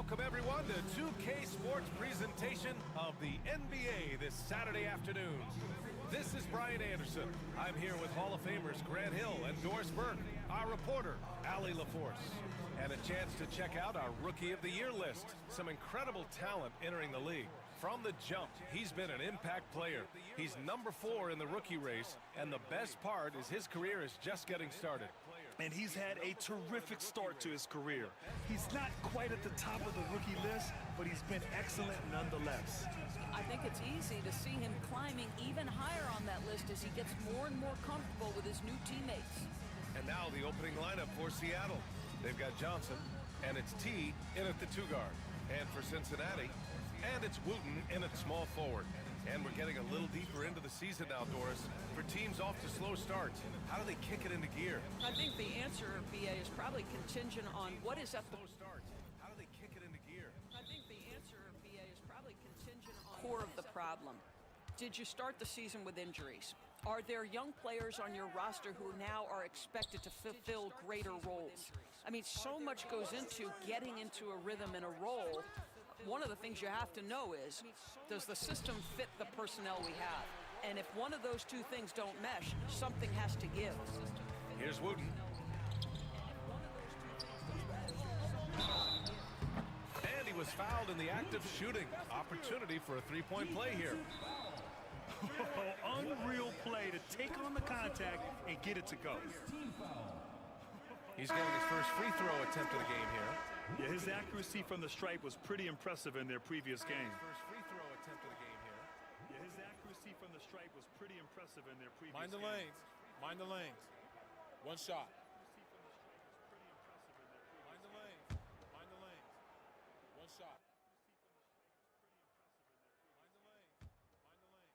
Welcome, everyone, to 2K Sports presentation of the NBA this Saturday afternoon. This is Brian Anderson. I'm here with Hall of Famers Grant Hill and Doris Burke, our reporter, Allie LaForce, and a chance to check out our Rookie of the Year list. Some incredible talent entering the league. From the jump, he's been an impact player. He's number 4 in the rookie race, and the best part is his career is just getting started. And he's had a terrific start to his career. He's not quite at the top of the rookie list, but he's been excellent nonetheless. I think it's easy to see him climbing even higher on that list as he gets more and more comfortable with his new teammates. And now the opening lineup for Seattle. They've got Johnson, and it's T in at the 2 guard. And for Cincinnati, and it's Wooten in at small forward. And we're getting a little deeper into the season now, Doris. For teams off to slow starts, how do they kick it into gear? I think the answer, BA, is probably contingent on what is at the How do they kick it into gear? I think the answer, BA, is probably contingent on core of the problem. Did you start the season with injuries? Are there young players on your roster who now are expected to fulfill greater roles? I mean, so much goes into getting into a rhythm and a role. One of the things you have to know is, does the system fit the personnel we have? And if one of those two things don't mesh, something has to give. Here's Wooten. And he was fouled in the act of shooting. Opportunity for a three-point play here. Unreal play to take on the contact and get it to go. He's getting his first free throw attempt of the game here. Yeah, his accuracy from the stripe was pretty impressive in their previous game. First free throw attempt of the game here. Yeah, his accuracy from the stripe was pretty impressive in their previous game. Mind the lanes. Mind the lanes. One shot. Mind the lanes. Mind the lanes. One shot. Mind the lanes. Mind the lanes. One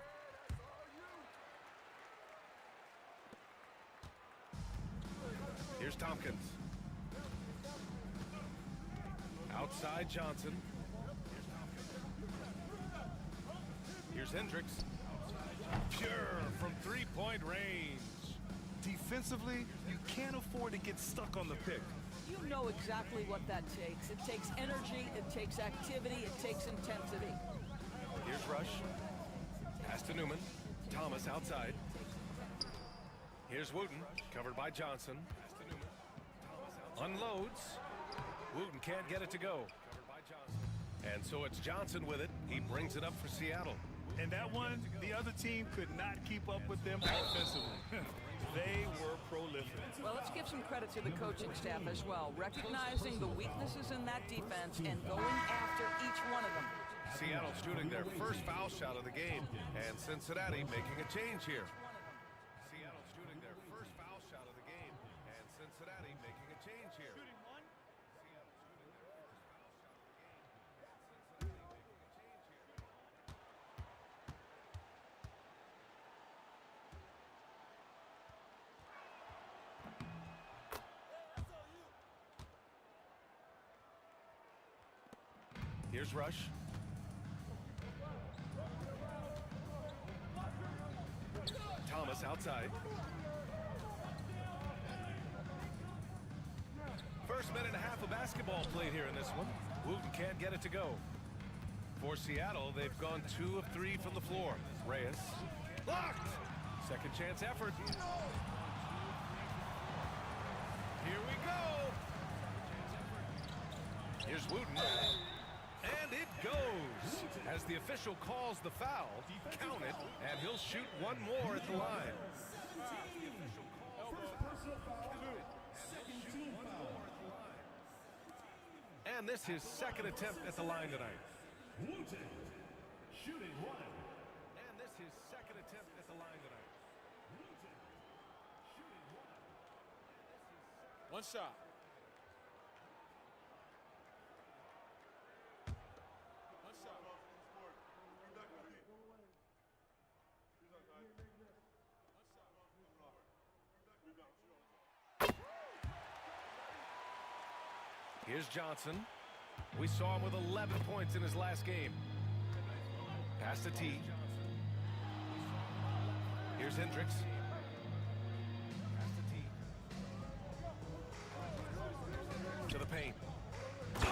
shot. Here's Tompkins. Outside Johnson. Here's Hendricks. Pure from three-point range. Defensively, you can't afford to get stuck on the pick. You know exactly what that takes. It takes energy, it takes activity, it takes intensity. Here's Rush. Pass to Newman. Thomas outside. Here's Wooten, covered by Johnson. Unloads. Wooten can't get it to go. And so it's Johnson with it. He brings it up for Seattle. And that one, the other team could not keep up with them offensively. They were prolific. Well, let's give some credit to the coaching staff as well, recognizing the weaknesses in that defense and going after each one of them. Seattle shooting their first foul shot of the game, and Cincinnati making a change here. Seattle shooting their first foul shot of the game, and Cincinnati making a change here. Seattle shooting their first foul shot of the game, and Cincinnati making a change here. Here's Rush. Thomas outside. First minute and a half of basketball played here in this one. Wooten can't get it to go. For Seattle, they've gone 2 of 3 from the floor. Reyes. Blocked! Second chance effort. Here we go. Here's Wooten. And it goes. As the official calls the foul, count it, and he'll shoot one more at the line. And this is his second attempt at the line tonight. Shooting one. And this is his second attempt at the line tonight. One shot. One shot. Here's Johnson. We saw him with 11 points in his last game. Pass to T. Here's Hendricks. Pass to T. To the paint. Oh!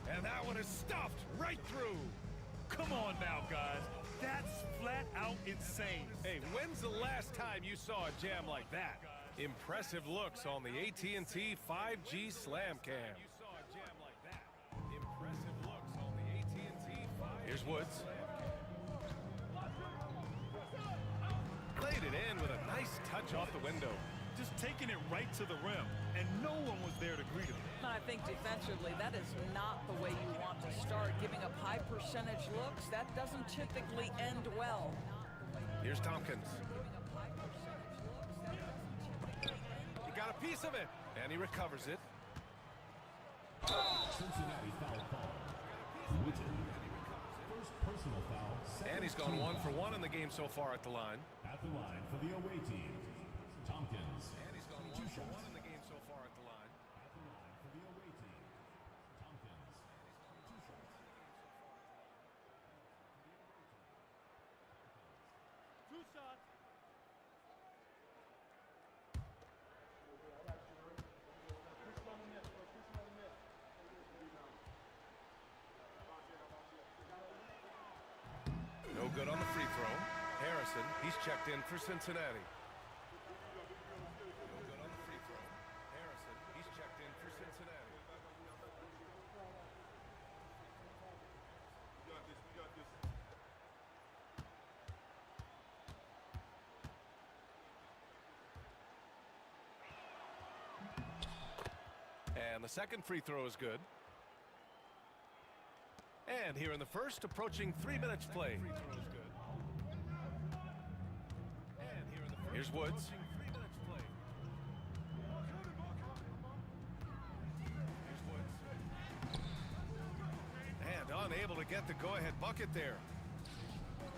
And that one is stuffed right through. Come on now, guys. That's flat out insane. Hey, when's the last time you saw a jam like that? Impressive looks on the AT&T 5G Slam Cam. Here's Woods. Laid it in with a nice touch off the window. Just taking it right to the rim, and no one was there to greet him. I think defensively, that is not the way you want to start. Giving up high percentage looks, that doesn't typically end well. Here's Tompkins. He got a piece of it, and he recovers it. Cincinnati foul ball. Witten. First personal foul. And he's gone 1 for 1 in the game so far at the line. At the line for the away team. Tompkins. And he's gone 1 for 1 in the game so far at the line. At the line for the away team. Tompkins. 2 shots. 2 shots. No good on the free throw. Harrison, he's checked in for Cincinnati. No good on the free throw. Harrison, he's checked in for Cincinnati. And the second free throw is good. And here in the first, approaching 3 minutes play. Here's Woods. And unable to get the go-ahead bucket there.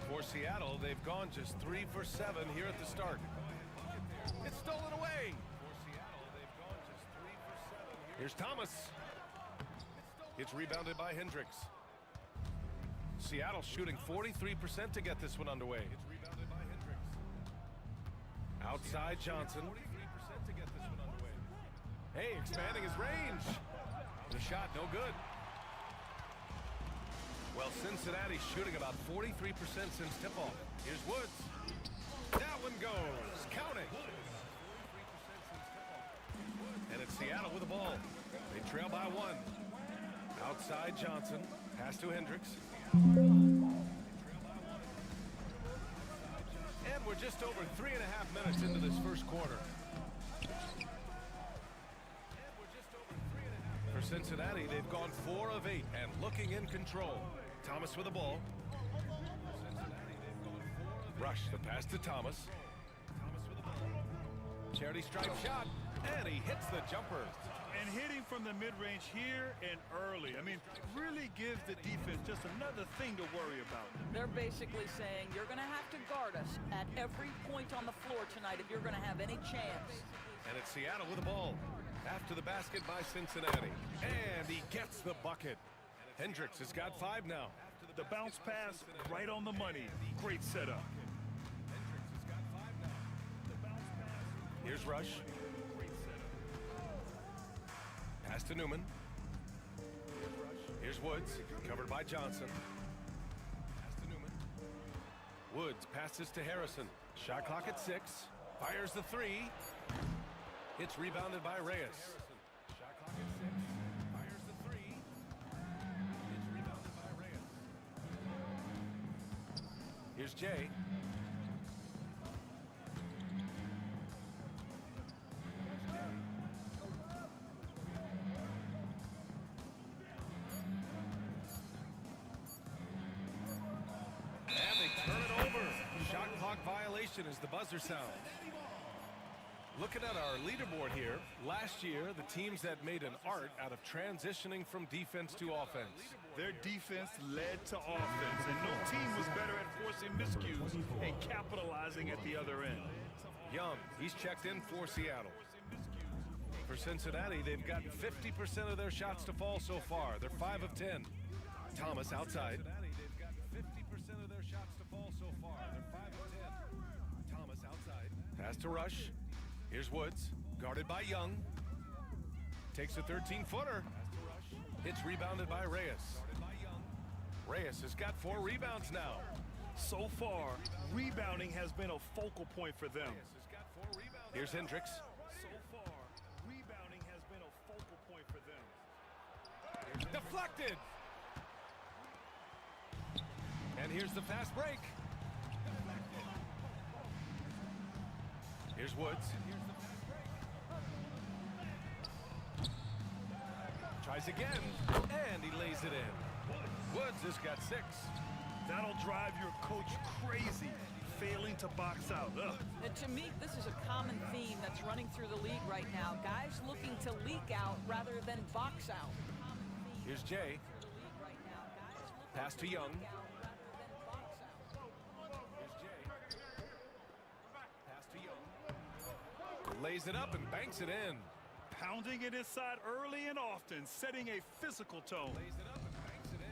For Seattle, they've gone just 3 for 7 here at the start. It's stolen away. Here's Thomas. It's rebounded by Hendricks. Seattle shooting 43% to get this one underway. It's rebounded by Hendricks. Outside Johnson. 43% to get this one underway. Hey, expanding his range. The shot no good. Well, Cincinnati shooting about 43% since tip-off. Here's Woods. That one goes. Count it. And it's Seattle with the ball. They trail by 1. Outside Johnson. Pass to Hendricks. And we're just over 3.5 minutes into this first quarter. For Cincinnati, they've gone 4 of 8 and looking in control. Thomas with the ball. Rush the pass to Thomas. Charity stripe shot, and he hits the jumper. And hitting from the mid-range here and early. I mean, really gives the defense just another thing to worry about. They're basically saying you're going to have to guard us at every point on the floor tonight if you're going to have any chance. And it's Seattle with the ball. After the basket by Cincinnati. And he gets the bucket. Hendricks has got 5 now. The bounce pass right on the money. Great setup. Here's Rush. Pass to Newman. Here's Woods, covered by Johnson. Pass to Newman. Woods passes to Harrison. Shot clock at 6. Fires the 3. It's rebounded by Reyes. Shot clock at 6. Fires the 3. It's rebounded by Reyes. Here's Jay. Violation as the buzzer sounds. Looking at our leaderboard here, last year the teams that made an art out of transitioning from defense to offense. Their defense led to offense, and no team was better at forcing miscues and capitalizing at the other end. Young, he's checked in for Seattle. For Cincinnati, they've gotten 50% of their shots to fall so far. They're 5 of 10. Thomas outside. They've gotten 50% of their shots to fall so far. They're 5 of 10. Thomas outside. Pass to Rush. Here's Woods, guarded by Young. Takes a 13-footer. It's rebounded by Reyes. Reyes has got 4 rebounds now. So far, rebounding has been a focal point for them. Here's Hendricks. So far, rebounding has been a focal point for them. Deflected. And here's the fast break. Here's Woods. Tries again, and he lays it in. Woods has got 6. That'll drive your coach crazy, failing to box out. Ugh. And to me, this is a common theme that's running through the league right now. Guys looking to leak out rather than box out. Here's Jay. Pass to Young. Pass to Young. Lays it up and banks it in. Pounding it inside early and often, setting a physical tone.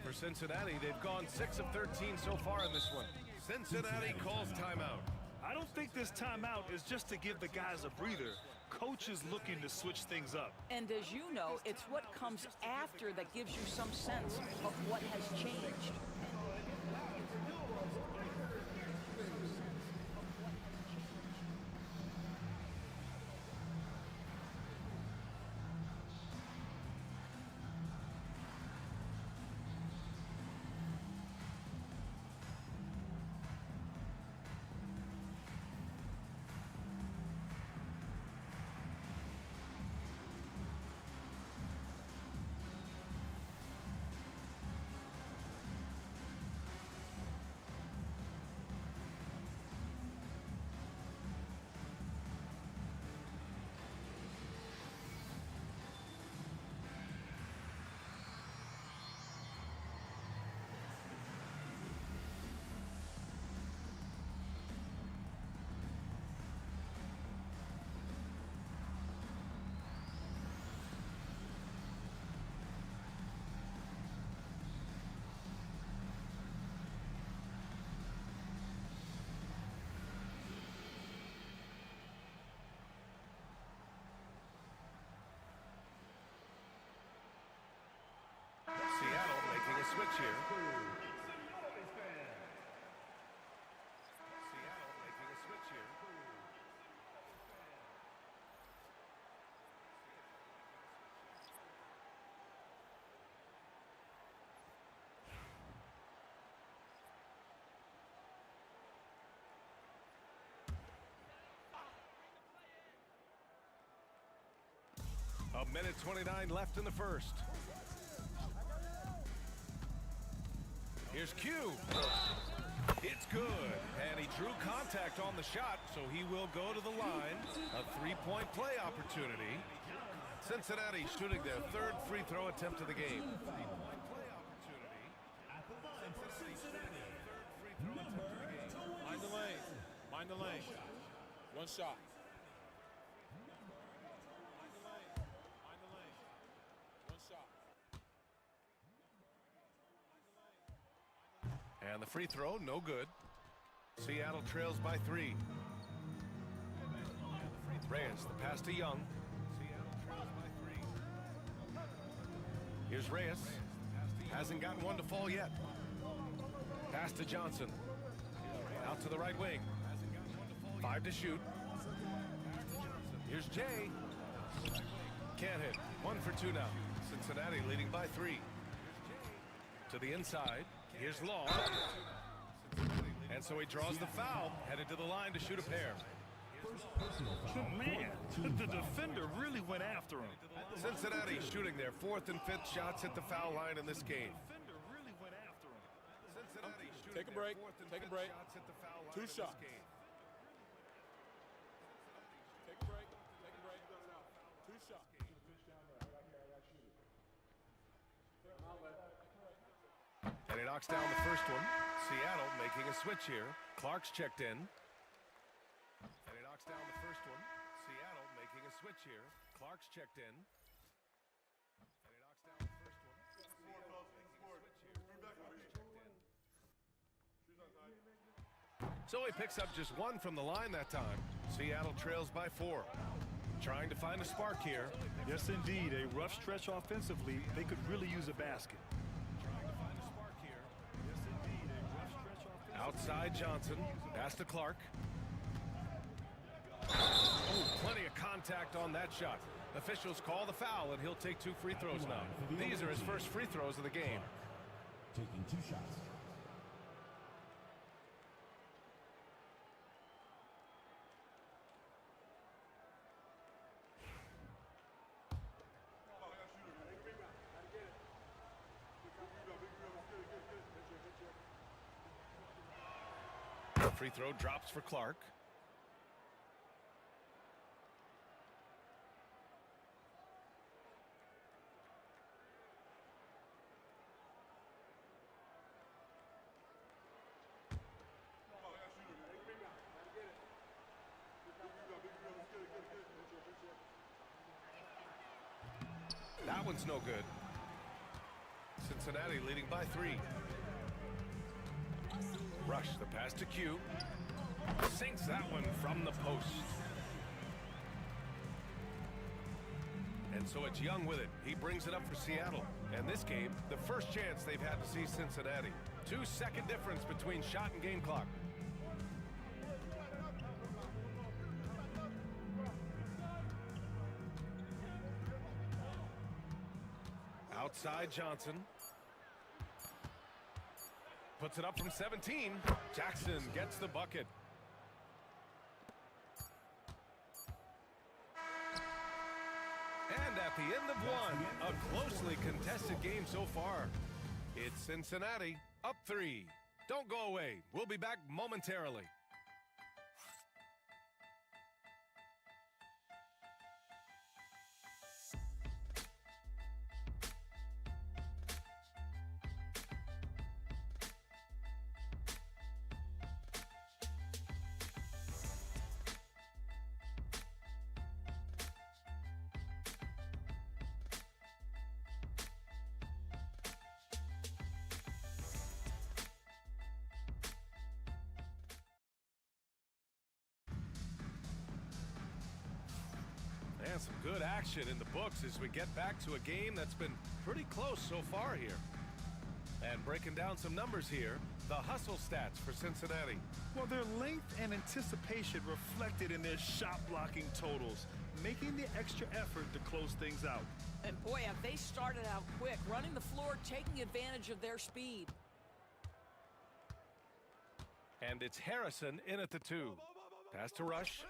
For Cincinnati, they've gone 6 of 13 so far in this one. Cincinnati calls timeout. I don't think this timeout is just to give the guys a breather. Coach is looking to switch things up. And as you know, it's what comes after that gives you some sense of what has changed. Seattle making a switch here. Seattle making a switch here. A minute 29 left in the first. Here's Q. It's good. And he drew contact on the shot, so he will go to the line. A 3-point play opportunity. Cincinnati shooting their 3rd free throw attempt of the game. Mind the lane. Mind the lane. One shot. Mind the lane. Mind the lane. One shot. And the free throw, no good. Seattle trails by 3. Reyes, the pass to Young. Seattle trails by 3. Here's Reyes. Hasn't gotten one to fall yet. Pass to Johnson. Out to the right wing. 5 to shoot. Here's Jay. Can't hit. 1 for 2 now. Cincinnati leading by 3. To the inside. Here's Long. And so he draws the foul, headed to the line to shoot a pair. Man, the defender really went after him. Cincinnati shooting their 4th and 5th shots at the foul line in this game. Defender really went after him. Cincinnati shooting Take a break. their 4th and Take a 5th break. shots at the foul line 2 in this shots. game. Take a break. Take a break. 2 shots. And he knocks down the first one. Seattle making a switch here. Clark's checked in. And he knocks down the first one. Seattle making a switch here. Clark's checked in. And he knocks down the first one. Seattle making a switch here. Clark's checked in. So he picks up just 1 from the line that time. Seattle trails by 4. Trying to find a spark here. Yes, indeed. A rough stretch offensively. They could really use a basket. Trying to find a spark here. Yes, indeed. A rough stretch offensively. Outside Johnson. Pass to Clark. Oh, plenty of contact on that shot. Officials call the foul, and he'll take 2 free throws now. These are his first free throws of the game. Taking 2 shots. Free throw drops for Clark. That one's no good. Cincinnati leading by 3. Rush the pass to Q. Sinks that one from the post. And so it's Young with it. He brings it up for Seattle. And this game, the first chance they've had to see Cincinnati. 2-second difference between shot and game clock. Outside Johnson. Puts it up from 17. Jackson gets the bucket. And at the end of one, a closely contested game so far. It's Cincinnati up 3. Don't go away. We'll be back momentarily. And some good action in the books as we get back to a game that's been pretty close so far here. And breaking down some numbers here, the hustle stats for Cincinnati. Well, their length and anticipation reflected in their shot blocking totals, making the extra effort to close things out. And boy, have they started out quick, running the floor, taking advantage of their speed. And it's Harrison in at the 2. Pass to Rush.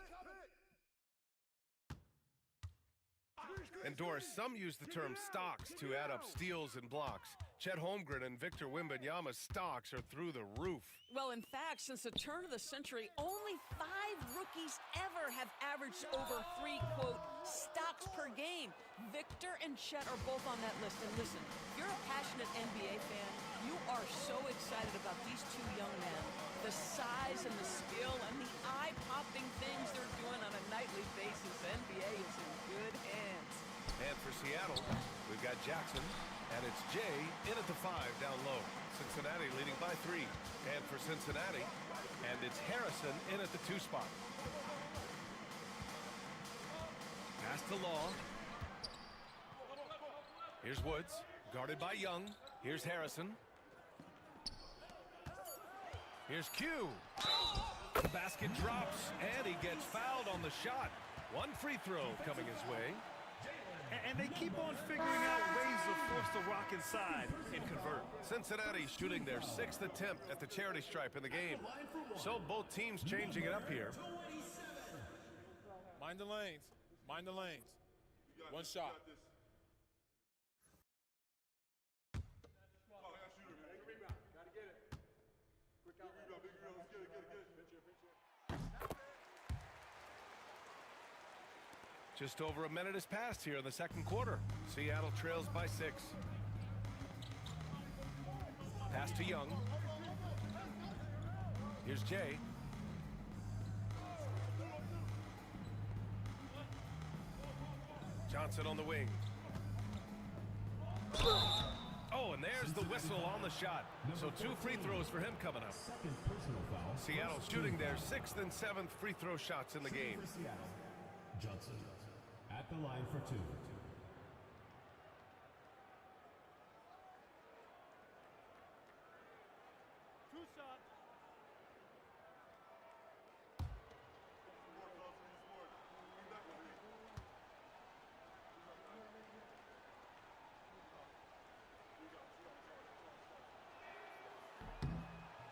And Doris, some use the term stocks to add up steals and blocks. Chet Holmgren and Victor Wembanyama's stocks are through the roof. Well, in fact, since the turn of the century, only 5 rookies ever have averaged over 3, quote, stocks per game. Victor and Chet are both on that list. And listen, if you're a passionate NBA fan, you are so excited about these 2 young men. The size and the skill and the eye-popping things they're doing on a nightly basis. NBA is in good hands. And for Seattle, we've got Jackson, and it's Jay in at the 5 down low. Cincinnati leading by 3. And for Cincinnati, and it's Harrison in at the 2 spot. Pass to Law. Here's Woods, guarded by Young. Here's Harrison. Here's Q. The basket drops, and he gets fouled on the shot. 1 free throw coming his way. And they keep on figuring out ways to force the rock inside and convert. Cincinnati shooting their 6th attempt at the charity stripe in the game. So both teams changing it up here. Mind the lanes. Mind the lanes. 1 shot. Just over a minute has passed here in the second quarter. Seattle trails by 6. Pass to Young. Here's Jay. Johnson on the wing. Oh, and there's the whistle on the shot. So 2 free throws for him coming up. Second personal foul. Seattle shooting their 6th and 7th free throw shots in the game. For Seattle, Johnson. the line for two.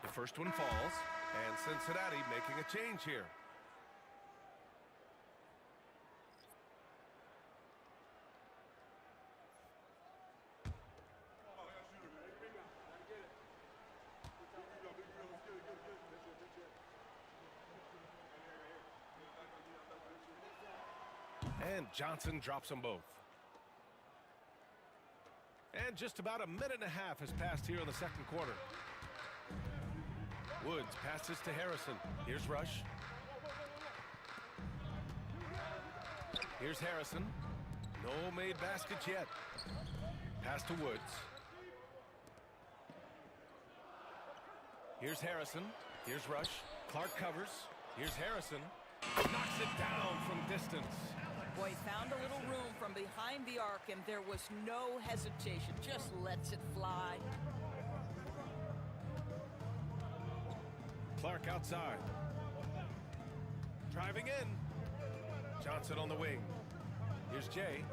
The first one falls, and Cincinnati making a change here. And Johnson drops them both. And just about a minute and a half has passed here in the second quarter. Woods passes to Harrison. Here's Rush. Here's Harrison. No made baskets yet. Pass to Woods. Here's Harrison. Here's Rush. Clark covers. Here's Harrison. Knocks it down from distance. Boy, found a little room from behind the arc, and there was no hesitation. Just lets it fly. Clark outside. Driving in. Johnson on the wing. Here's Jay.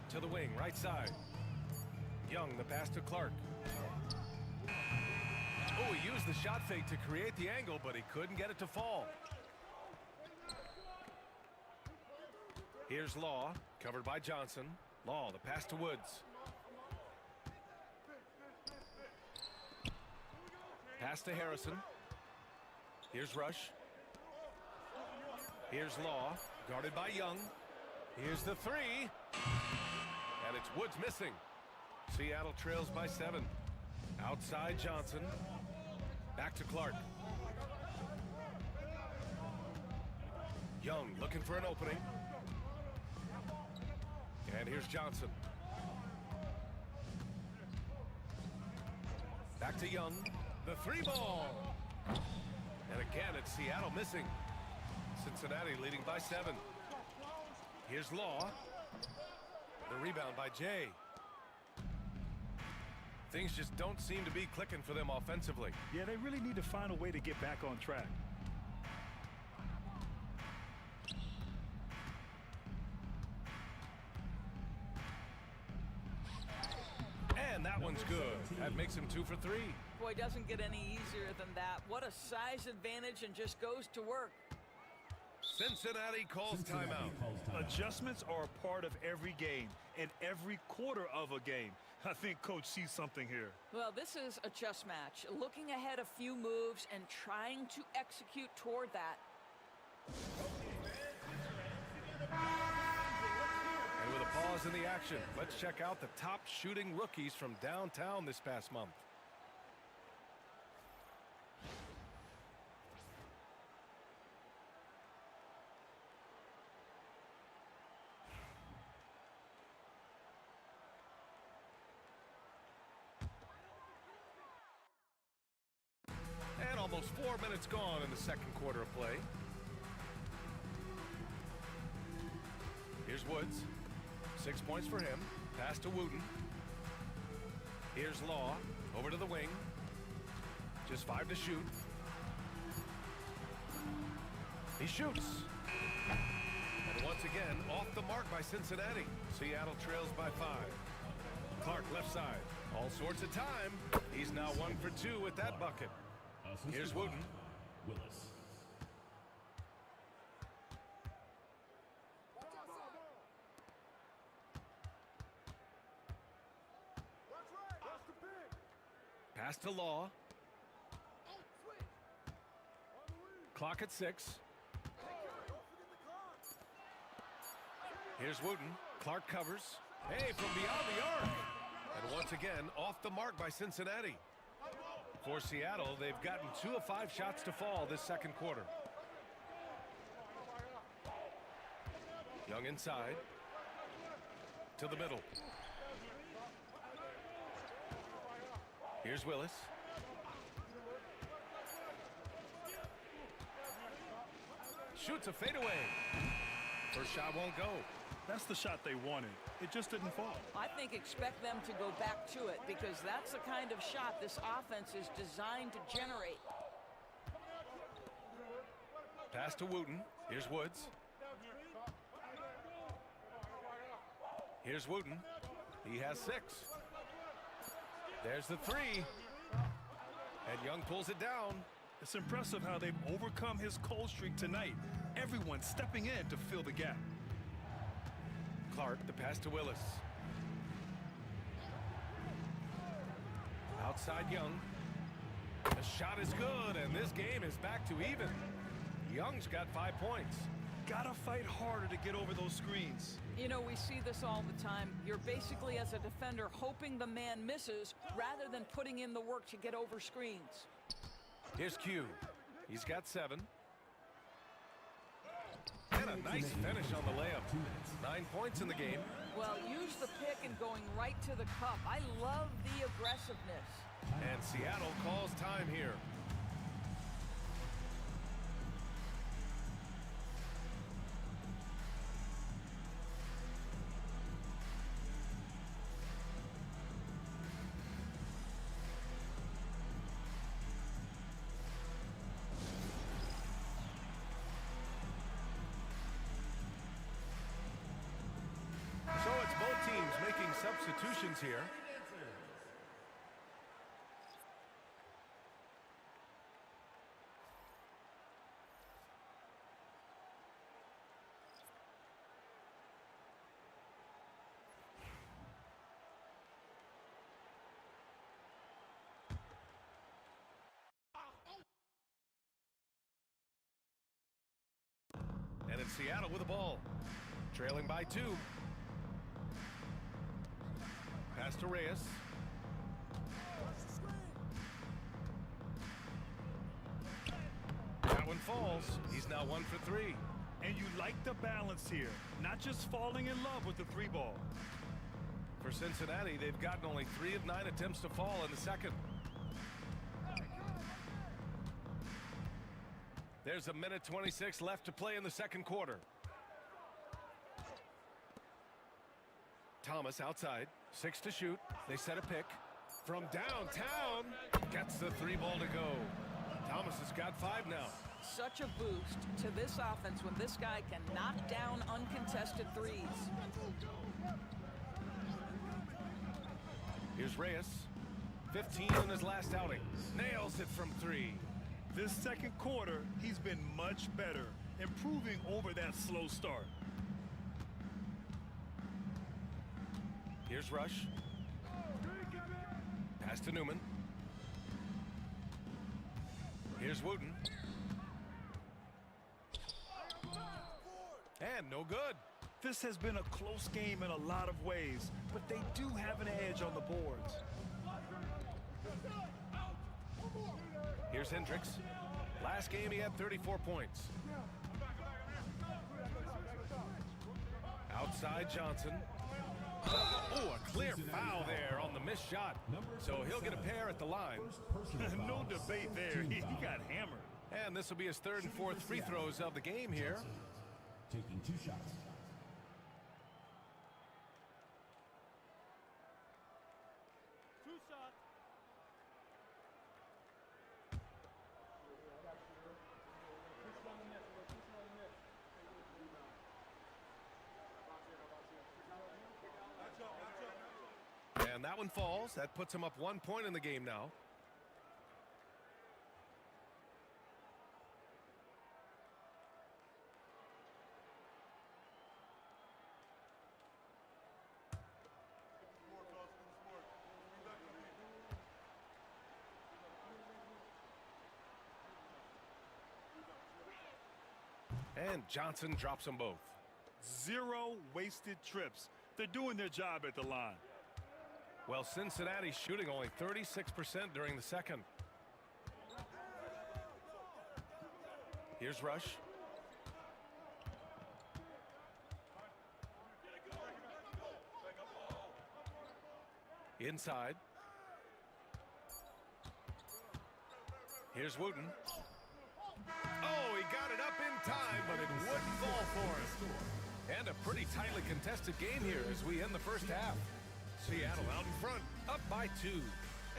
To the wing, right side. Young, the pass to Clark. Oh, he used the shot fake to create the angle, but he couldn't get it to fall. Here's Law, covered by Johnson. Law, the pass to Woods. Pass to Harrison. Here's Rush. Here's Law, guarded by Young. Here's the three. And it's Woods missing. Seattle trails by 7. Outside Johnson. Back to Clark. Young looking for an opening. And here's Johnson. Back to Young. The three ball. And again, it's Seattle missing. Cincinnati leading by 7. Here's Law. The rebound by Jay. Things just don't seem to be clicking for them offensively. Yeah, they really need to find a way to get back on track. And that one's good. That makes him 2 for 3. Boy, doesn't get any easier than that. What a size advantage, and just goes to work. Cincinnati calls timeout. Adjustments are a part of every game and every quarter of a game. I think Coach sees something here. Well, this is a chess match. Looking ahead a few moves and trying to execute toward that. And with a pause in the action, let's check out the top shooting rookies from downtown this past month. And almost 4 minutes gone in the second quarter of play. Here's Woods. 6 points for him. Pass to Wooten. Here's Law. Over to the wing. Just 5 to shoot. He shoots. And once again, off the mark by Cincinnati. Seattle trails by 5. Clark left side. All sorts of time. He's now 1 for 2 with that bucket. Here's Wooten. Willis. Pass to Law. Clock at 6. Here's Wooten. Clark covers. Hey, from beyond the arc. And once again, off the mark by Cincinnati. For Seattle, they've gotten 2 of 5 shots to fall this second quarter. Young inside. To the middle. Here's Willis. shoots a fadeaway. First shot won't go. That's the shot they wanted. It just didn't fall. I think expect them to go back to it because that's the kind of shot this offense is designed to generate. Pass to Wooten. Here's Woods. Here's Wooten. He has 6. There's the 3. And Young pulls it down. It's impressive how they've overcome his cold streak tonight. Everyone stepping in to fill the gap. Clark, the pass to Willis. Outside Young. The shot is good, and this game is back to even. Young's got 5 points. Gotta fight harder to get over those screens. You know, we see this all the time. You're basically, as a defender, hoping the man misses rather than putting in the work to get over screens. Here's Q. He's got 7. And a nice finish on the layup. 9 points in the game. Well, use the pick and going right to the cup. I love the aggressiveness. And Seattle calls time here. So it's both teams making substitutions here. And it's Seattle with the ball, trailing by 2. Pass to Reyes. That one falls. He's now 1 for 3. And you like the balance here, not just falling in love with the 3 ball. For Cincinnati, they've gotten only 3 of 9 attempts to fall in the second. There's a minute 26 left to play in the second quarter. Thomas outside, 6 to shoot. They set a pick. From downtown, gets the 3 ball to go. Thomas has got 5 now. Such a boost to this offense when this guy can knock down uncontested threes. Here's Reyes, 15 in his last outing. Nails it from 3. This second quarter, he's been much better, improving over that slow start. Here's Rush. Pass to Newman. Here's Wooten. And no good. This has been a close game in a lot of ways, but they do have an edge on the boards. Here's Hendricks. Last game he had 34 points. Outside Johnson. Oh, a clear foul there on the missed shot. So he'll get a pair at the line. No debate there. He got hammered. And this will be his 3rd and 4th free throws of the game here. Taking 2 shots. And that one falls. That puts him up 1 point in the game now. And Johnson drops them both. 0 wasted trips. They're doing their job at the line. Well, Cincinnati's shooting only 36% during the second. Here's Rush. Inside. Here's Wooten. Oh, he got it up in time, but it wouldn't fall for him. And a pretty tightly contested game here as we end the first half. Seattle out in front, up by 2.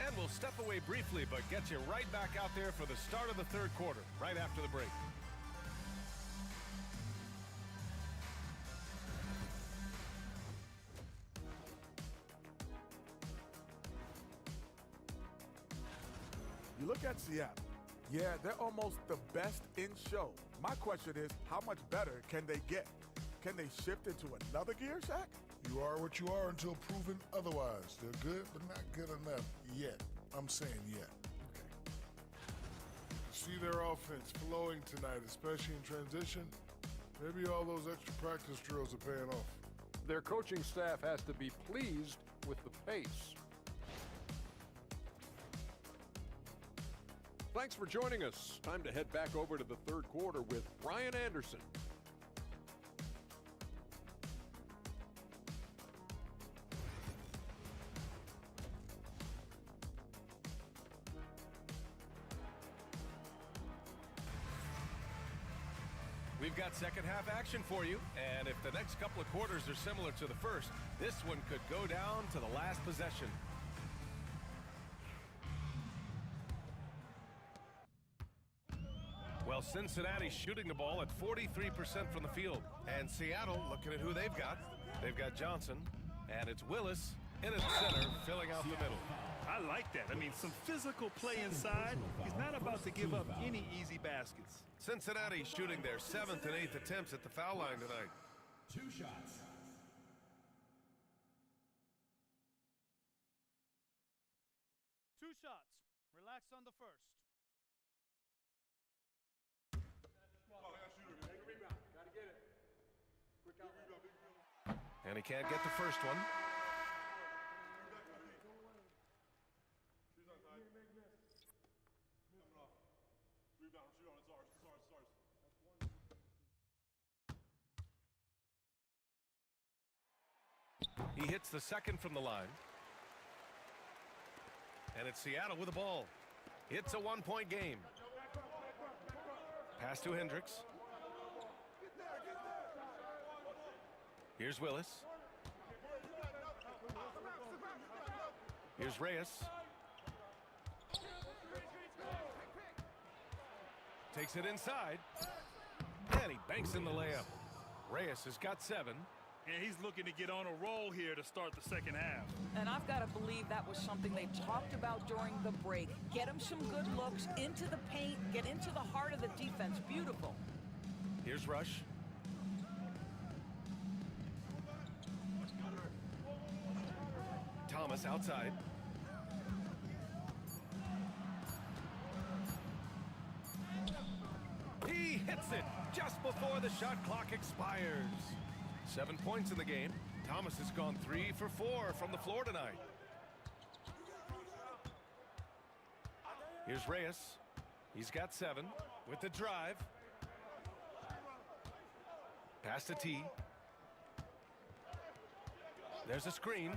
And we'll step away briefly, but get you right back out there for the start of the third quarter, right after the break. You look at Seattle. Yeah, they're almost the best in show. My question is, how much better can they get? Can they shift into another gear, Shaq? You are what you are until proven otherwise. They're good, but not good enough yet. I'm saying yet. Okay. See their offense flowing tonight, especially in transition. Maybe all those extra practice drills are paying off. Their coaching staff has to be pleased with the pace. Thanks for joining us. Time to head back over to the third quarter with Brian Anderson. We've got second half action for you, and if the next couple of quarters are similar to the first, this one could go down to the last possession. Well, Cincinnati shooting the ball at 43% from the field, and Seattle looking at who they've got. They've got Johnson, and it's Willis in at the center, filling out the middle. I like that. I mean, some physical play inside. He's not about to give up any easy baskets. Cincinnati shooting their 7th and 8th attempts at the foul line tonight. 2 shots. Two shots. Relax on the first. And he can't get the first one. He hits the second from the line. And it's Seattle with the ball. It's a 1-point game. Pass to Hendricks. Here's Willis. Here's Reyes. Takes it inside. And he banks in the layup. Reyes has got 7. And he's looking to get on a roll here to start the second half. And I've got to believe that was something they talked about during the break. Get him some good looks into the paint, get into the heart of the defense. Beautiful. Here's Rush. Thomas outside. He hits it just before the shot clock expires. 7 points in the game. Thomas has gone 3 for 4 from the floor tonight. Here's Reyes. He's got 7 with the drive. Pass to T. There's a screen.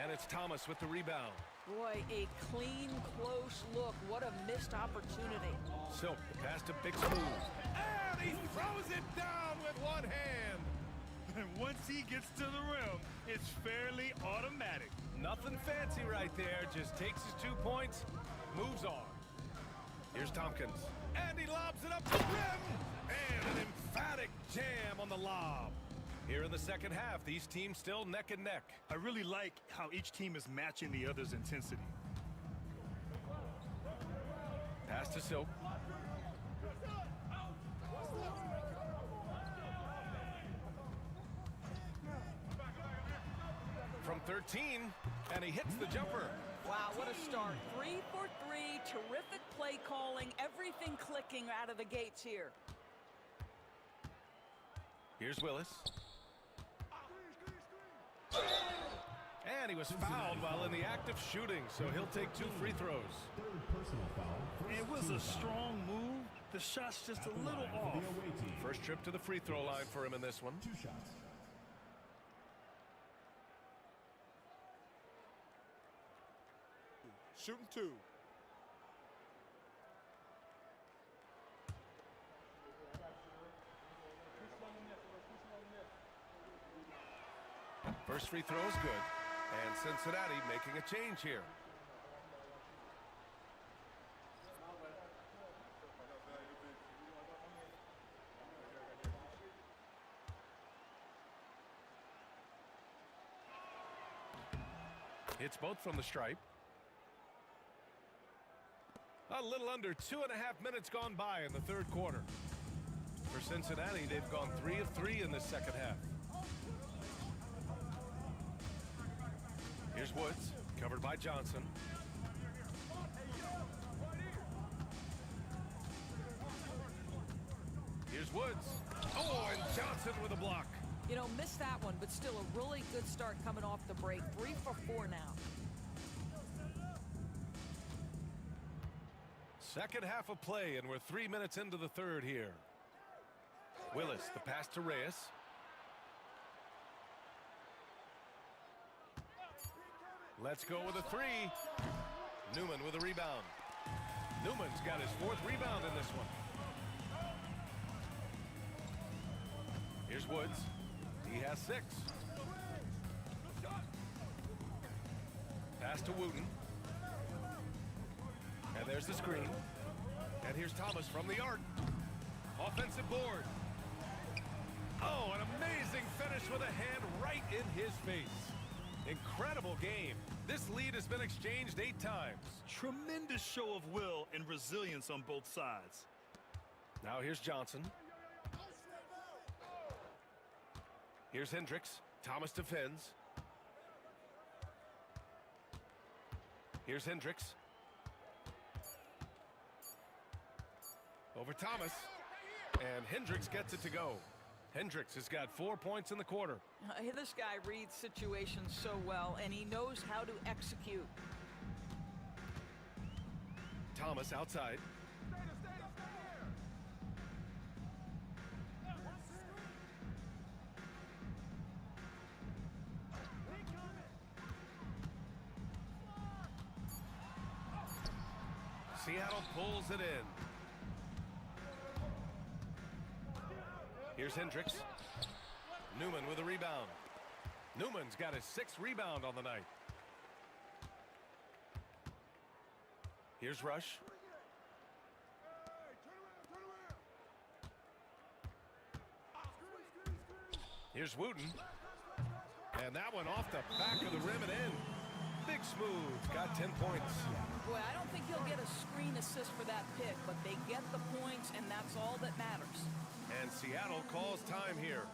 And it's Thomas with the rebound. Boy, a clean, close look. What a missed opportunity. Silk, the pass to Big Smooth. And he throws it down with one hand. And once he gets to the rim, it's fairly automatic. Nothing fancy right there. Just takes his 2 points, moves on. Here's Tompkins. And he lobs it up the rim. And an emphatic jam on the lob. Here in the second half, these teams still neck and neck. I really like how each team is matching the other's intensity. Pass to Silk. From 13, and he hits the jumper. Wow, what a start. 3 for 3, terrific play calling, everything clicking out of the gates here. Here's Willis. And he was fouled while in the act of shooting, so he'll take 2 free throws. 3rd personal foul. It was a strong move. The shot's just a little off. First trip to the free throw line for him in this one. 2 shots. Shooting 2. First free throw is good. And Cincinnati making a change here. It's both from the stripe. A little under 2.5 minutes gone by in the third quarter. For Cincinnati, they've gone 3 of 3 in this second half. Here's Woods, covered by Johnson. Here's Woods. Oh, and Johnson with a block. You know, missed that one, but still a really good start coming off the break. 3 for 4 now. Second half of play, and we're 3 minutes into the third here. Willis, the pass to Reyes. Let's go with a 3. Newman with a rebound. Newman's got his 4th rebound in this one. Here's Woods. He has 6. Pass to Wooten. And there's the screen. And here's Thomas from the arc. Offensive board. Oh, an amazing finish with a hand right in his face. Incredible game. This lead has been exchanged 8 times. Tremendous show of will and resilience on both sides. Now here's Johnson. Here's Hendricks. Thomas defends. Here's Hendricks. Over Thomas. And Hendricks gets it to go. Hendricks has got 4 points in the quarter. This guy reads situations so well, and he knows how to execute. Thomas outside. Seattle pulls it in. Here's Hendricks. Newman with a rebound. Newman's got his 6th rebound on the night. Here's Rush. Here's Wooten. And that one off the back of the rim and in. Big Smooth got 10 points. Boy, I don't think he'll get a screen assist for that pick, but they get the points, and that's all that matters. And Seattle calls time here.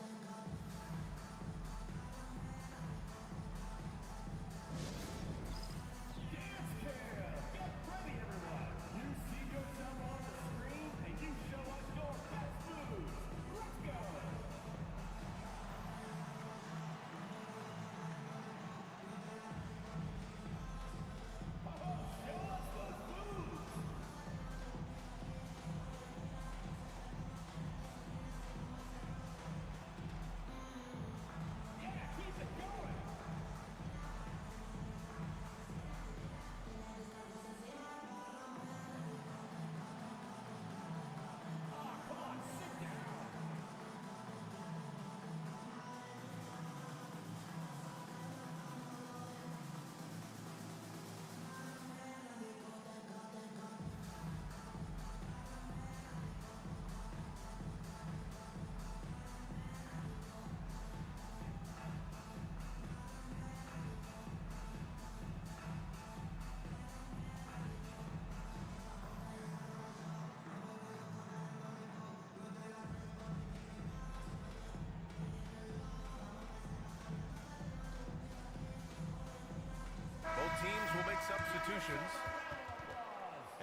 Teams will make substitutions.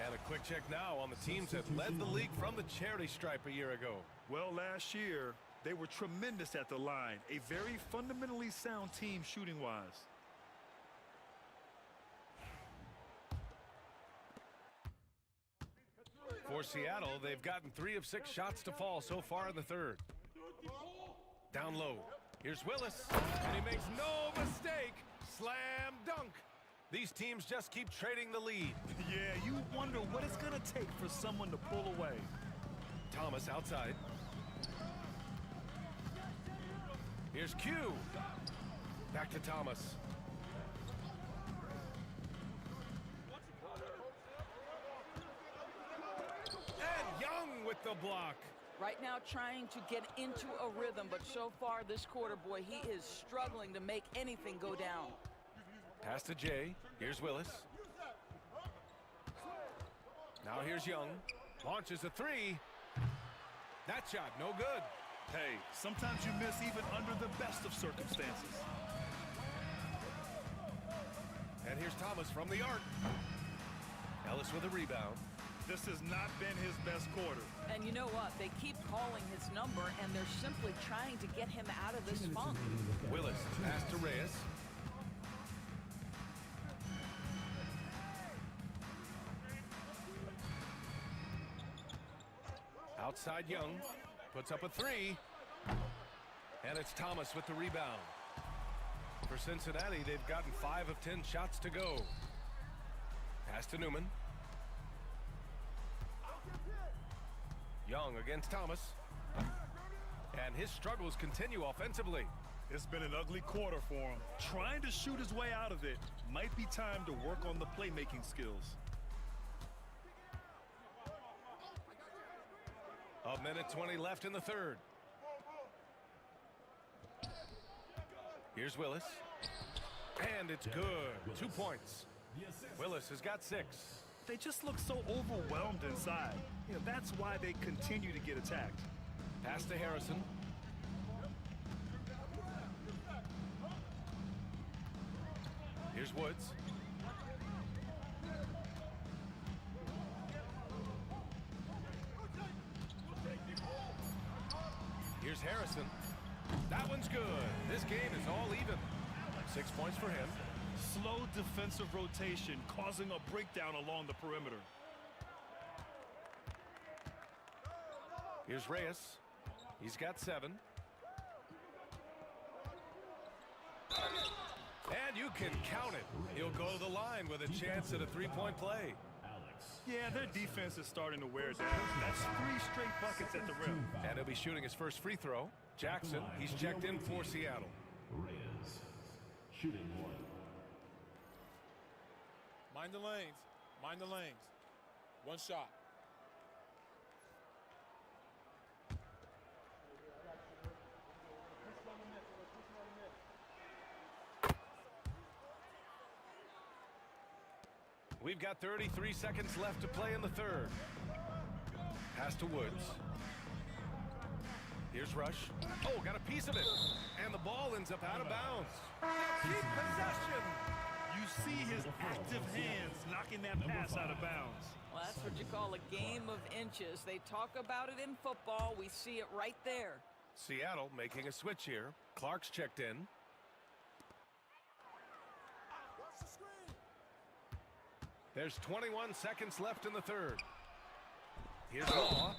And a quick check now on the teams that led the league from the charity stripe a year ago. Well, last year, they were tremendous at the line. A very fundamentally sound team shooting-wise. For Seattle, they've gotten 3 of 6 shots to fall so far in the third. Down low. Here's Willis. And he makes no mistake. Slam dunk. These teams just keep trading the lead. Yeah, you wonder what it's going to take for someone to pull away. Thomas outside. Here's Q. Back to Thomas. And Young with the block. Right now trying to get into a rhythm, but so far this quarter, boy, he is struggling to make anything go down. Pass to Jay. Here's Willis. Now here's Young. Launches a three. That shot, no good. Hey, sometimes you miss even under the best of circumstances. And here's Thomas from the arc. Ellis with a rebound. This has not been his best quarter. And you know what? They keep calling his number, and they're simply trying to get him out of this funk. Willis, pass to Reyes. Outside Young, puts up a three. And it's Thomas with the rebound. For Cincinnati, they've gotten 5 of 10 shots to go. Pass to Newman. Young against Thomas. And his struggles continue offensively. It's been an ugly quarter for him. Trying to shoot his way out of it. Might be time to work on the playmaking skills. A minute 20 left in the third. Here's Willis. And it's good. 2 points. Willis has got 6. They just look so overwhelmed inside. You know, that's why they continue to get attacked. Pass to Harrison. Here's Woods. Here's Harrison. That one's good. This game is all even. 6 points for him. Slow defensive rotation causing a breakdown along the perimeter. Here's Reyes. He's got 7. And you can count it. He'll go to the line with a chance at a 3-point play. Yeah, their defense is starting to wear down. That's 3 straight buckets at the rim. And he'll be shooting his first free throw. Jackson, he's checked in for Seattle. Reyes, shooting 1. Mind the lanes. Mind the lanes. 1 shot. We've got 33 seconds left to play in the third. Pass to Woods. Here's Rush. Oh, got a piece of it. And the ball ends up out of bounds. Keep possession. You see his active hands knocking that pass out of bounds. Well, that's what you call a game of inches. They talk about it in football. We see it right there. Seattle making a switch here. Clark's checked in. There's 21 seconds left in the third. Here's Law.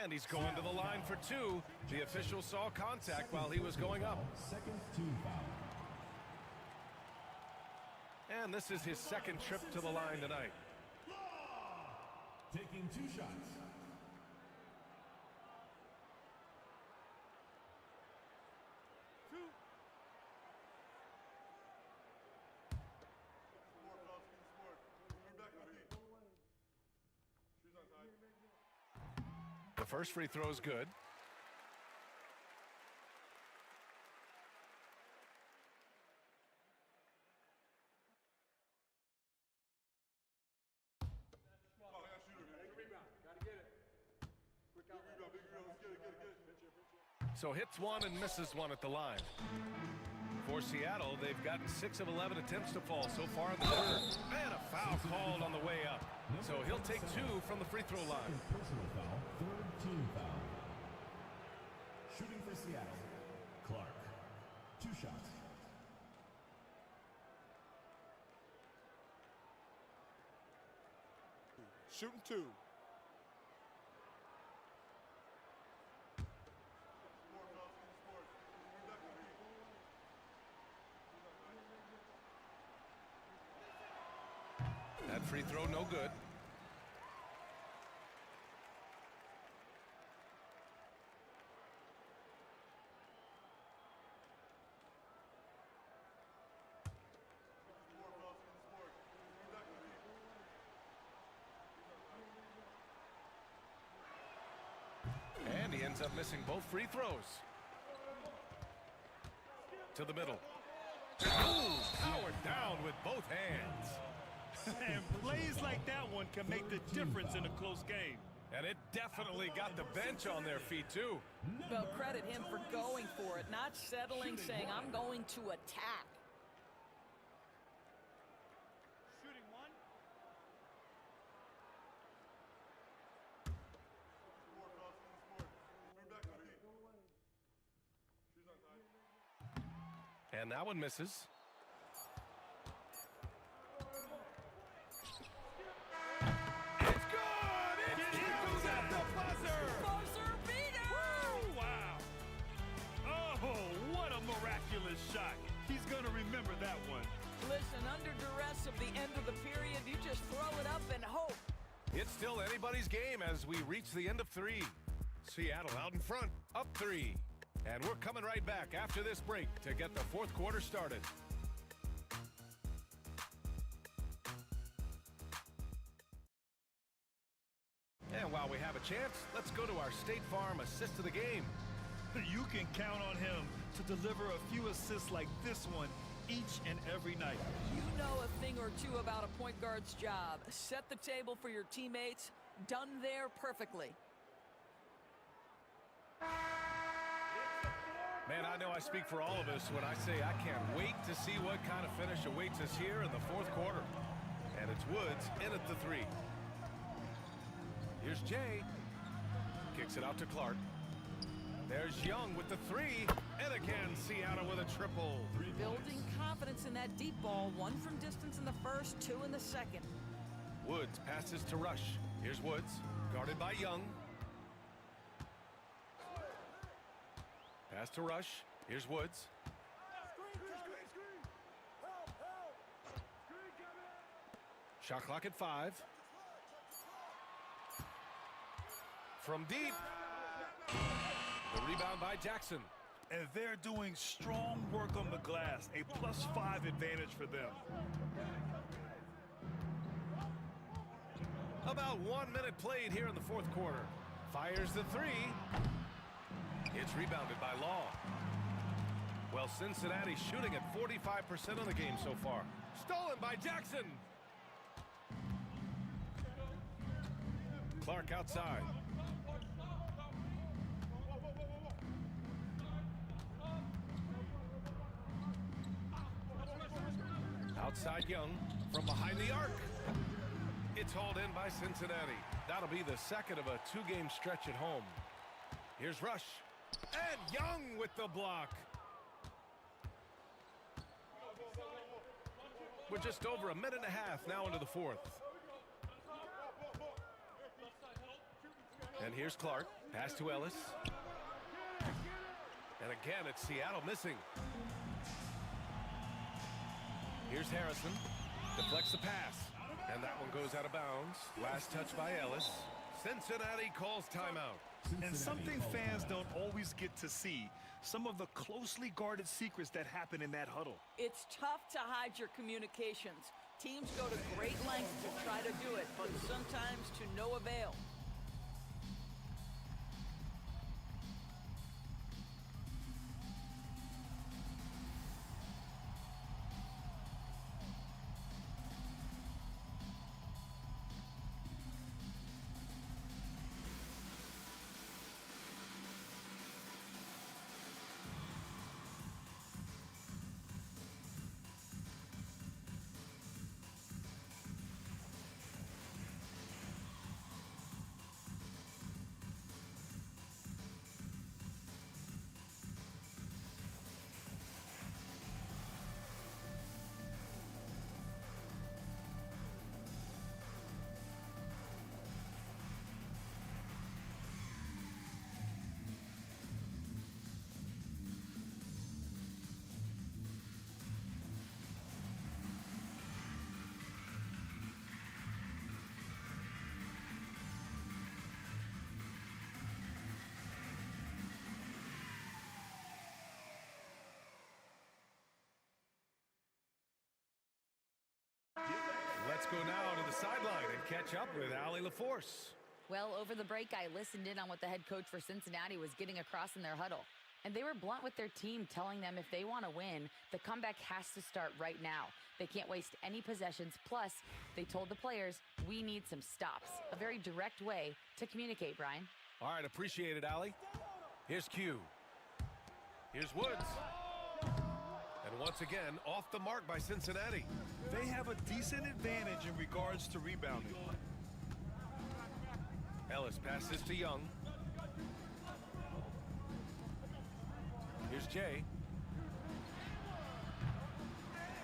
And he's going to the line for 2. The official saw contact while he was going up. Second team foul. And this is his second trip to the line tonight. Taking 2 shots. The first free throw is good. So hits 1 and misses 1 at the line. For Seattle, they've gotten 6 of 11 attempts to fall so far in the third. And a foul called on the way up. So he'll take 2 from the free throw line. Personal foul, third team foul. Shooting for Seattle, Clark. 2 shots. Shooting 2. That free throw no good. ends up missing both free throws. To the middle. Ooh, powered down with both hands. And plays like that one can make the difference in a close game. And it definitely got the bench on their feet, too. Well, credit him for going for it, not settling, saying, I'm going to attack. Shooting one. And that one misses. It's good! It goes at the buzzer! Buzzer beater! Woo, wow. Oh, what a miraculous shot. He's going to remember that one. Listen, under duress of the end of the period, you just throw it up and hope. It's still anybody's game as we reach the end of 3. Seattle out in front, up 3. And we're coming right back after this break to get the fourth quarter started. And while we have a chance, let's go to our State Farm assist of the game. You can count on him to deliver a few assists like this one each and every night. You know a thing or two about a point guard's job. Set the table for your teammates. Done there perfectly. Man, I know I speak for all of us when I say I can't wait to see what kind of finish awaits us here in the fourth quarter. And it's Woods in at the 3. Here's Jay. Kicks it out to Clark. There's Young with the 3. And again, Seattle with a triple. Building confidence in that deep ball. 1 from distance in the first, 2 in the second. Woods passes to Rush. Here's Woods, guarded by Young. Pass to Rush. Here's Woods. Shot clock at 5. From deep. The rebound by Jackson. And they're doing strong work on the glass. A +5 advantage for them. About 1 minute played here in the fourth quarter. Fires the 3. It's rebounded by Law. Well, Cincinnati shooting at 45% of the game so far. Stolen by Jackson. Clark outside. Outside Young from behind the arc. It's hauled in by Cincinnati. That'll be the second of a 2-game stretch at home. Here's Rush. And Young with the block. We're just over a minute and a half now into the fourth. And here's Clark. Pass to Ellis. And again, it's Seattle missing. Here's Harrison. Deflects the pass. And that one goes out of bounds. Last touch by Ellis. Cincinnati calls timeout. And something fans don't always get to see. Some of the closely guarded secrets that happen in that huddle. It's tough to hide your communications. Teams go to great lengths to try to do it, but sometimes to no avail. Let's go now to the sideline and catch up with Allie LaForce. Well, over the break, I listened in on what the head coach for Cincinnati was getting across in their huddle. And they were blunt with their team, telling them if they want to win, the comeback has to start right now. They can't waste any possessions. Plus, they told the players, we need some stops. A very direct way to communicate, Brian. All right, appreciate it, Allie. Here's Q. Here's Woods. And once again, off the mark by Cincinnati. They have a decent advantage in regards to rebounding. Ellis passes to Young. Here's Jay.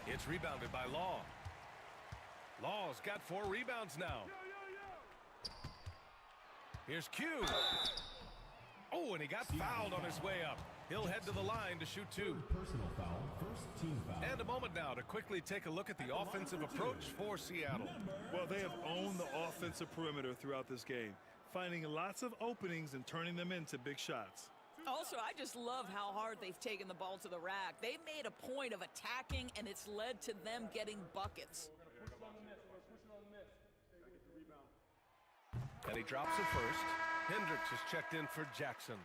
It's rebounded by Law. Law's got 4 rebounds now. Here's Q. Oh, and he got fouled on his way up. He'll head to the line to shoot 2. Personal foul, first team foul. And a moment now to quickly take a look at the offensive approach for Seattle. Well, they have owned the offensive perimeter throughout this game, finding lots of openings and turning them into big shots. Also, I just love how hard they've taken the ball to the rack. They've made a point of attacking, and it's led to them getting buckets. And he drops it first. Hendricks is checked in for Jackson.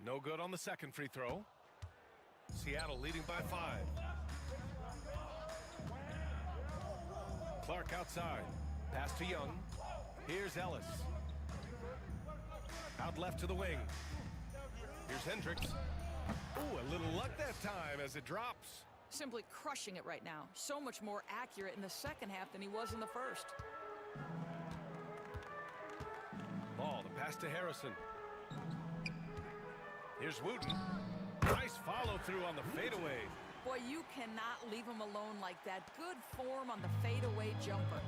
No good on the second free throw. Seattle leading by 5. Clark outside. Pass to Young. Here's Ellis. Out left to the wing. Here's Hendricks. Ooh, a little luck that time as it drops. Simply crushing it right now. So much more accurate in the second half than he was in the first. Ball, the pass to Harrison. Here's Wooten. Nice follow through on the fadeaway. Boy, you cannot leave him alone like that. Good form on the fadeaway jumper.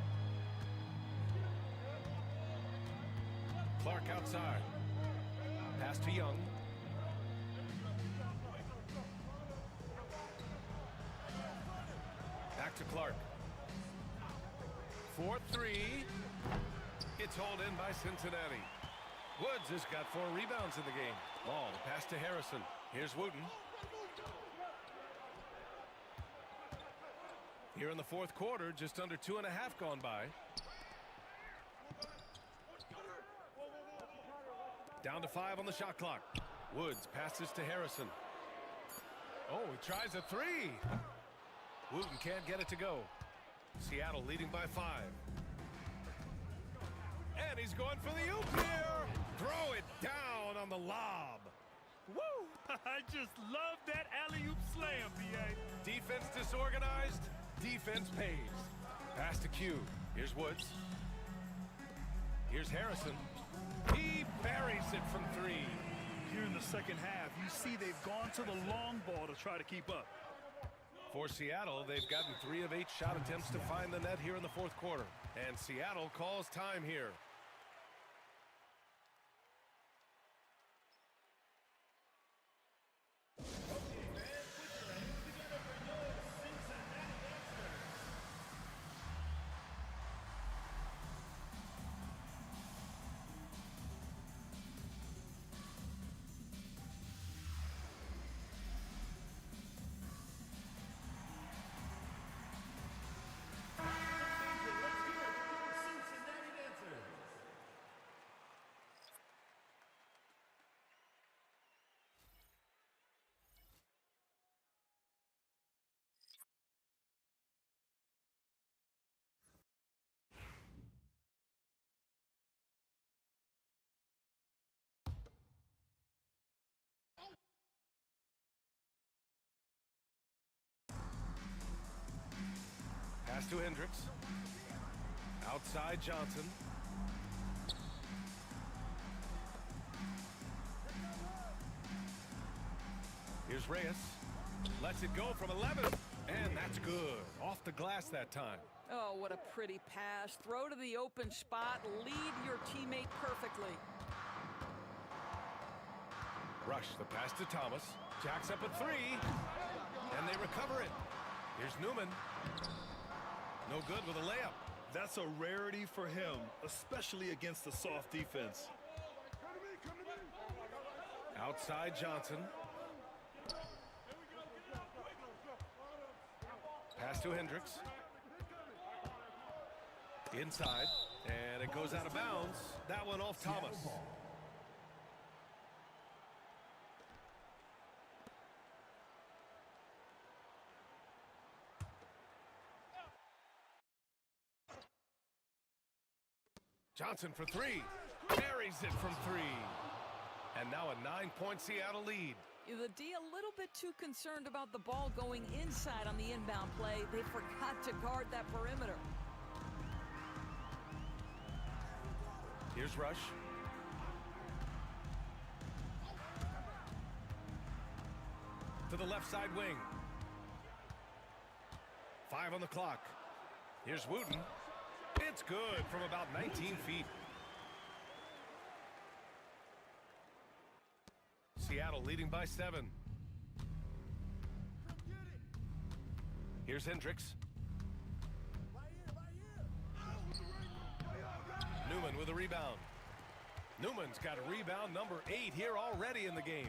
Clark outside. Pass to Young. Back to Clark. 4-3. It's hauled in by Cincinnati. Woods has got 4 rebounds in the game. Ball, the pass to Harrison. Here's Wooten. Here in the fourth quarter, just under 2.5 gone by. Down to 5 on the shot clock. Woods passes to Harrison. Oh, he tries a 3. Wooten can't get it to go. Seattle leading by 5. And he's going for the oop here. Throw it down on the lob. Woo! I just love that alley-oop slam, B.A. Defense disorganized. Defense pays. Pass to Q. Here's Woods. Here's Harrison. He buries it from 3. Here in the second half, you see they've gone to the long ball to try to keep up. For Seattle, they've gotten 3 of 8 shot attempts to find the net here in the fourth quarter. And Seattle calls time here. Pass to Hendricks. Outside Johnson. Here's Reyes. Lets it go from 11. And that's good. Off the glass that time. Oh, what a pretty pass. Throw to the open spot. Lead your teammate perfectly. Rush the pass to Thomas. Jacks up at 3. And they recover it. Here's Newman. No good with a layup. That's a rarity for him, especially against a soft defense. Outside Johnson. Pass to Hendricks. Inside, and it goes out of bounds. That one off Thomas. Johnson for three. Buries it from three. And now a 9-point Seattle lead. The D a little bit too concerned about the ball going inside on the inbound play. They forgot to guard that perimeter. Here's Rush. To the left side wing. 5 on the clock. Here's Wooten. It's good from about 19 feet. Seattle leading by 7. Here's Hendricks. Newman with a rebound. Newman's got a rebound number 8 here already in the game.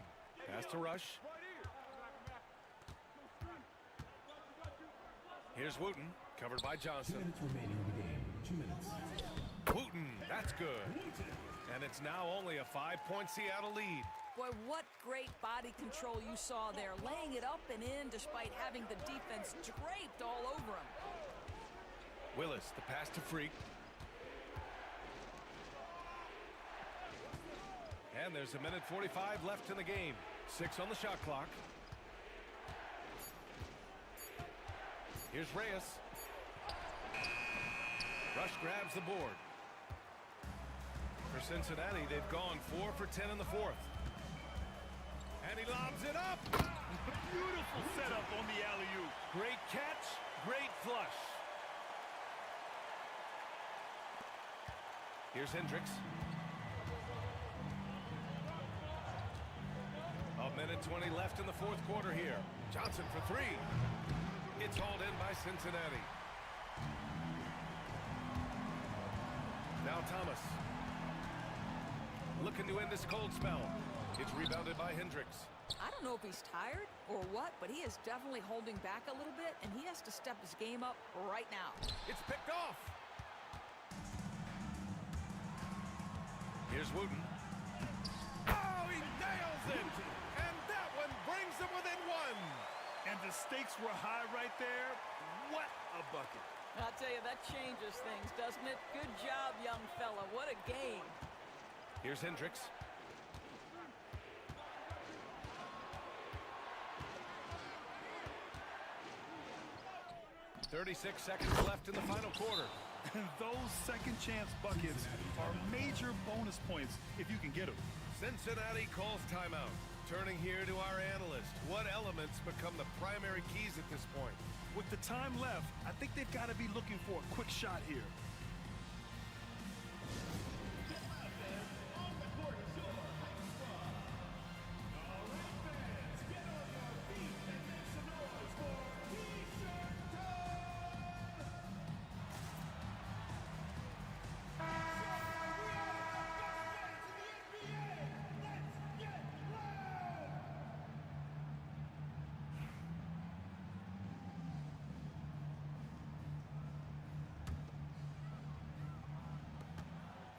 Pass to Rush. Here's Wooten, covered by Johnson. 2 minutes remaining in the game. 2 minutes. Wooten, that's good. And it's now only a 5-point Seattle lead. Boy, what great body control you saw there, laying it up and in despite having the defense draped all over him. Willis, the pass to Freak. And there's 1:45 left in the game. 6 on the shot clock. Here's Reyes. Rush grabs the board. For Cincinnati, they've gone 4 for 10 in the 4th. And he lobs it up. Beautiful setup on the alley-oop. Great catch, great flush. Here's Hendricks. 1:20 left in the 4th quarter here. Johnson for 3. It's hauled in by Cincinnati. Now Thomas. Looking to end this cold spell. It's rebounded by Hendricks. I don't know if he's tired or what, but he is definitely holding back a little bit, and he has to step his game up right now. It's picked off. Here's Wooten. Oh, he nails it! And that one brings them within 1. And the stakes were high right there. What a bucket. I'll tell you, that changes things, doesn't it? Good job, young fella. What a game. Here's Hendricks. .36 seconds left in the final quarter. And those second chance buckets are major bonus points if you can get them. Cincinnati calls timeout. Turning here to our analyst. What elements become the primary keys at this point? With the time left, I think they've got to be looking for a quick shot here.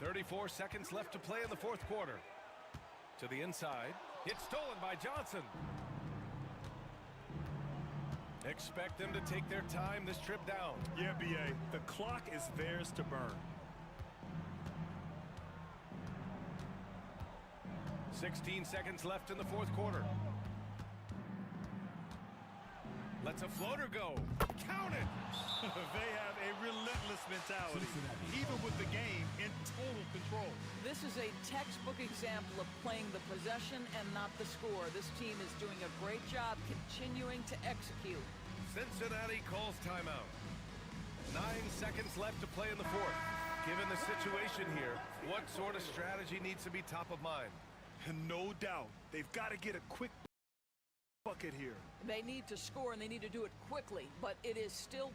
.34 seconds left to play in the 4th quarter. To the inside. It's stolen by Johnson. Expect them to take their time this trip down. Yeah, B.A. The clock is theirs to burn. 16 seconds left in the 4th quarter. Lets a floater go. Count it! They have a relentless mentality, even with the game in total control. This is a textbook example of playing the possession and not the score. This team is doing a great job continuing to execute. Cincinnati calls timeout. 9 seconds left to play in the 4th. Given the situation here, what sort of strategy needs to be top of mind? No doubt. They've got to get a quick bucket here. They need to score, and they need to do it quickly, but it is still